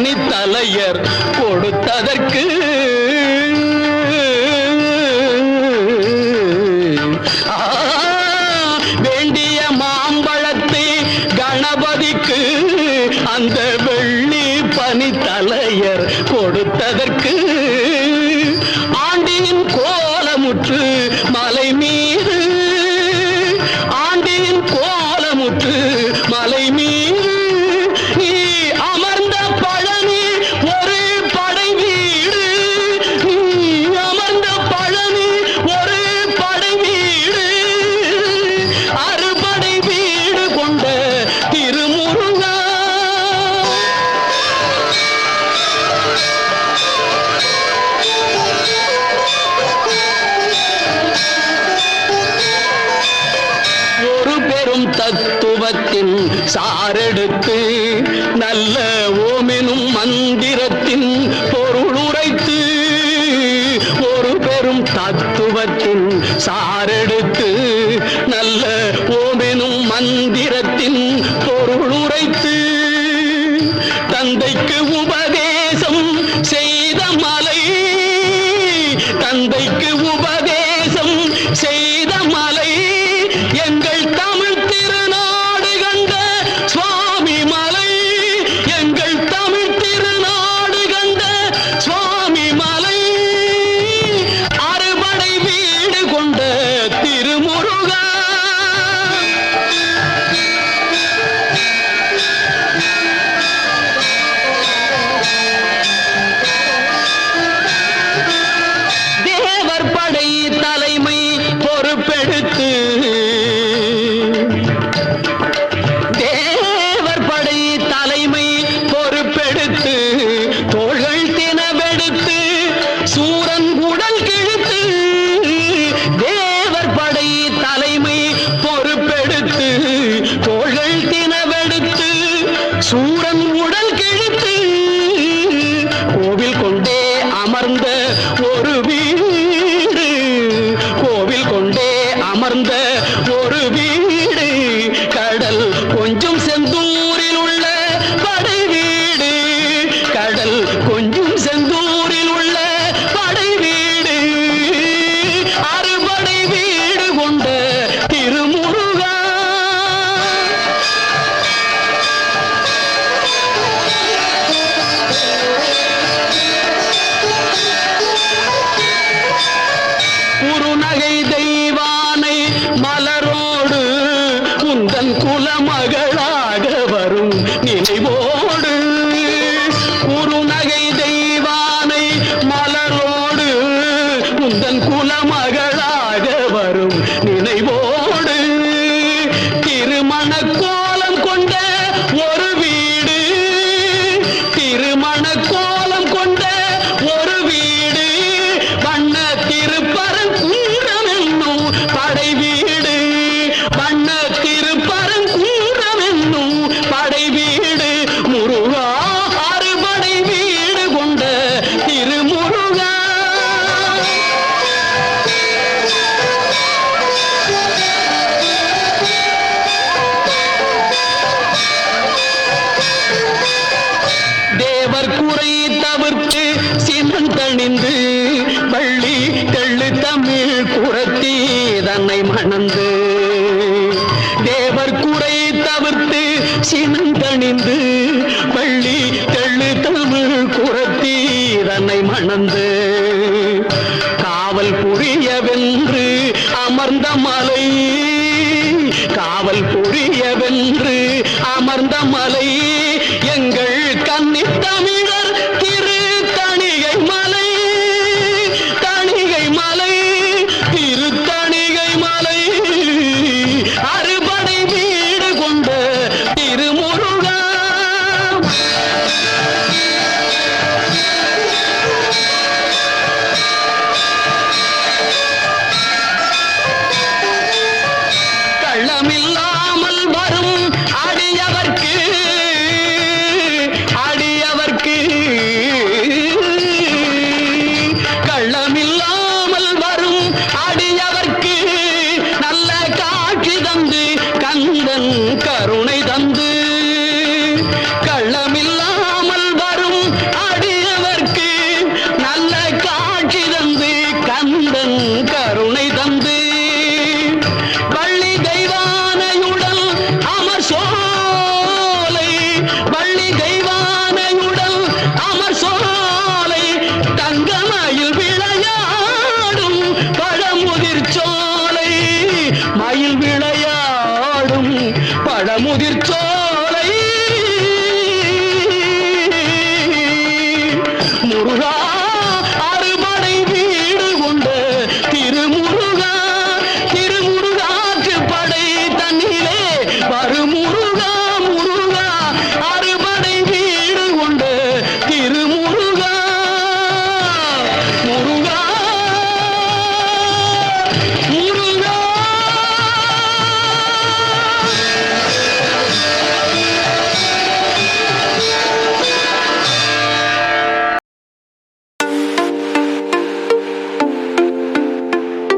பனித்தலையர் கொடுத்ததற்கு வேண்டிய மாம்பழத்தை கணபதிக்கு அந்த வெள்ளி பனித்தலையர் கொடுத்ததற்கு ஆண்டியின் கோலமுற்று மலை மீது ஆண்டியின் கோலமுற்று மலை மீது நீ அமர்ந்த பழனி ஒரு படை வீடு நீ அமர்ந்த பழனி ஒரு படை வீடு அறுபடை வீடு கொண்ட திருமுருகா ஒரு பெரும் தத்துவத்தின் சாரெடுத்து நல்ல ஓமெனும் மந்திரத்தின் பொருள் உரைத்து ஒரு பெரும் தத்துவத்தின் சாரெடுத்து நல்ல ஓமெனும் மந்திரத்தின் பொருள் உரைத்து தந்தைக்கு உபதேசம் செய்த மலை தந்தைக்கு உபதேசம் செய்த மலை எங்கள் தமிழ் திருநாடு கண்ட சுவாமி மலை எங்கள் தமிழ் திருநாடு கண்ட சுவாமி மலை அறுபடை வீடு கொண்ட திருமுருகா தேவர் படை தலைமை பொறுப்பெடுத்து தேவர் படை தலைமை பொறுப்பெடுத்து தோள்கள் தினவெடுத்து சூரன் உடல் கிழித்து தேவர் படை தலைமை பொறுப்பெடுத்து தோள்கள் தினவெடுத்து சூரன் உடல் கிழித்து கோவில் கொண்டே அமர்ந்த ஒரு வீடு கோவில் கொண்டே அமர்ந்த ஒரு வீடு கடல் கொஞ்சம் செந்தூரில் உள்ள படை வீடு கடல் கொஞ்சம் செந்தூரில் உள்ள படை வீடு அறுபடை வீடு கொண்ட திருமுருகா குறுநகை தெய்வானை மலரோடு உந்தன் குலமகளாக வரும் நினைவோடு குறுநகை தெய்வானை மலரோடு உந்தன் குலமகளாக வரும் நினைவோடு திருமண கோலம் கொண்ட ஒரு வீடு திருமண கோலம் கொண்ட ஒரு வீடு வண்ண திருப்பரங்குன்றம் என்னும் படை வீடு வண்ண திருப்பரங்குன்றம் என்னும் படை வீடு முருகா அறுபடை வீடு கொண்ட திருமுருகா தேவர் குறை தவிர்த்து சினந்தணிந்து வள்ளி தெள்ளு தமிழ் குரத்தி தன்னை மணந்து தேவர் குறை தவிர்த்து சினந்தணிந்து வள்ளி தெள்ளு தமிழ் குரத்தி தன்னை மணந்து காவல் புரியவென்று அமர்ந்த மலை காவல் புரியவென்று அமர்ந்த மலை எங்கள் கன்னி தமிழர் திரு தணிகை மலை தணிகை மலை திரு தணிகை மலை அறுபடை வீடு கொண்ட திருமுருகா கள்ளமில்லாமல் வரும் அடியவர்க்கு சோ